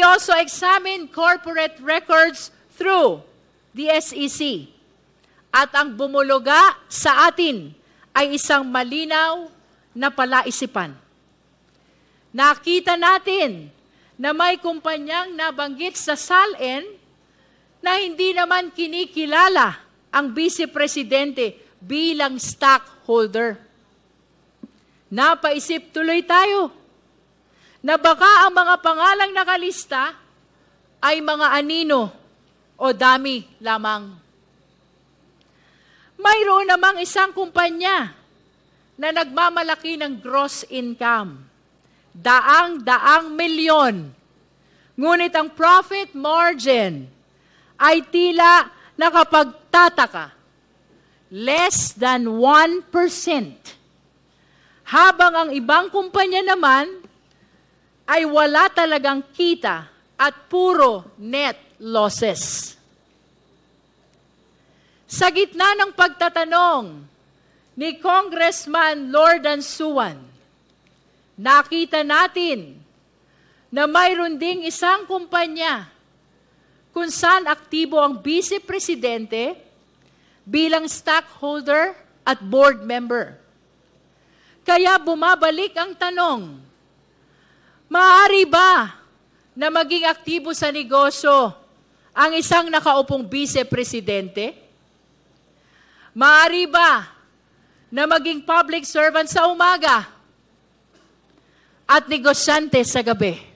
also examined corporate records through the SEC. At ang bumuluga sa atin ay isang malinaw na palaisipan. Nakita natin na may kumpanyang nabanggit sa SALN na hindi naman kinikilala ang Vice Presidente bilang stockholder. Napaisip tuloy tayo na baka ang mga pangalang nakalista ay mga anino o dami lamang. Mayroon namang isang kumpanya na nagmamalaki ng gross income. Daang-daang milyon. Ngunit ang profit margin ay tila nakapagtataka. Less than 1%. Habang ang ibang kumpanya naman ay wala talagang kita at puro net losses. Sa gitna ng pagtatanong ni Congressman Lordan Suwan, nakita natin na mayroon ding isang kumpanya kung saan aktibo ang Vice Presidente bilang stockholder at board member. Kaya bumabalik ang tanong, maaari ba na maging aktibo sa negosyo ang isang nakaupong Vice Presidente? Maaari ba na maging public servant sa umaga at negosyante sa gabi?